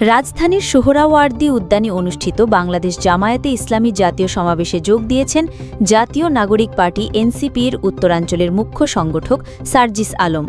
রাজধানীর সোহরাওয়ার্দী উদ্যানে অনুষ্ঠিত বাংলাদেশ জামায়াতে ইসলামী জাতীয় সমাবেশে যোগ দিয়েছেন জাতীয় নাগরিক পার্টি এনসিপির উত্তরাঞ্চলের মুখ্য সংগঠক সার্জিস আলম।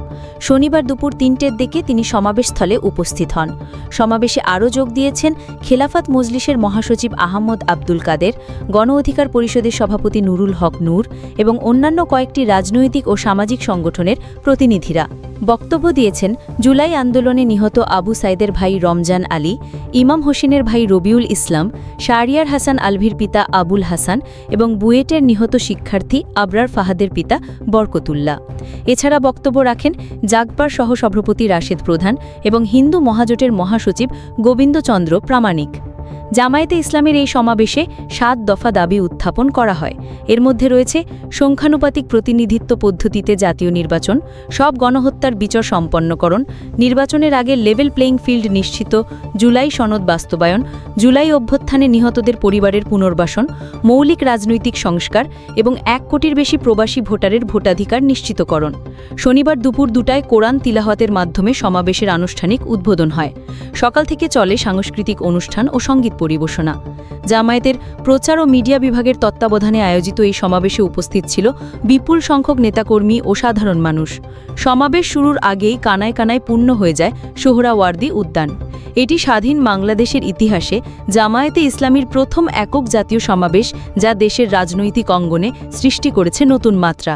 শনিবার দুপুর ৩টের দিকে তিনি সমাবেশস্থলে উপস্থিত হন। সমাবেশে আরও যোগ দিয়েছেন খেলাফত মজলিসের মহাসচিব আহমদ আব্দুল কাদের, গণ অধিকার পরিষদের সভাপতি নুরুল হক নূর এবং অন্যান্য কয়েকটি রাজনৈতিক ও সামাজিক সংগঠনের প্রতিনিধিরা। বক্তব্য দিয়েছেন জুলাই আন্দোলনে নিহত আবু সাইদের ভাই রমজান আলী, ইমাম হোসেনের ভাই রবিউল ইসলাম, শাহরিয়ার হাসান আলভির পিতা আবুল হাসান এবং বুয়েটের নিহত শিক্ষার্থী আবরার ফাহাদের পিতা বরকতুল্লাহ। এছাড়া বক্তব্য রাখেন জাগবার সহসভাপতি রাশেদ প্রধান এবং হিন্দু মহাজোটের মহাসচিব গোবিন্দচন্দ্র প্রামাণিক। জামায়াতে ইসলামের এই সমাবেশে ৭ দফা দাবি উত্থাপন করা হয়। এর মধ্যে রয়েছে সংখ্যানুপাতিক প্রতিনিধিত্ব পদ্ধতিতে জাতীয় নির্বাচন, সব গণহত্যার বিচার সম্পন্নকরণ, নির্বাচনের আগে লেভেল প্লেইং ফিল্ড নিশ্চিত, জুলাই সনদ বাস্তবায়ন, জুলাই অভ্যুত্থানে নিহতদের পরিবারের পুনর্বাসন, মৌলিক রাজনৈতিক সংস্কার এবং ১ কোটির বেশি প্রবাসী ভোটারের ভোটাধিকার নিশ্চিতকরণ। শনিবার দুপুর ২টায় কোরআন তিলাওয়াতের মাধ্যমে সমাবেশের আনুষ্ঠানিক উদ্বোধন হয়। সকাল থেকে চলে সাংস্কৃতিক অনুষ্ঠান ও সংগীত পরিবেশনা। জামায়াতের প্রচার ও মিডিয়া বিভাগের তত্ত্বাবধানে আয়োজিত এই সমাবেশে উপস্থিত ছিল বিপুল সংখ্যক নেতাকর্মী ও সাধারণ মানুষ। সমাবেশ শুরুর আগেই কানায় কানায় পূর্ণ হয়ে যায় সোহরাওয়ার্দী উদ্যান। এটি স্বাধীন বাংলাদেশের ইতিহাসে জামায়াতে ইসলামীর প্রথম একক জাতীয় সমাবেশ, যা দেশের রাজনৈতিক অঙ্গনে সৃষ্টি করেছে নতুন মাত্রা।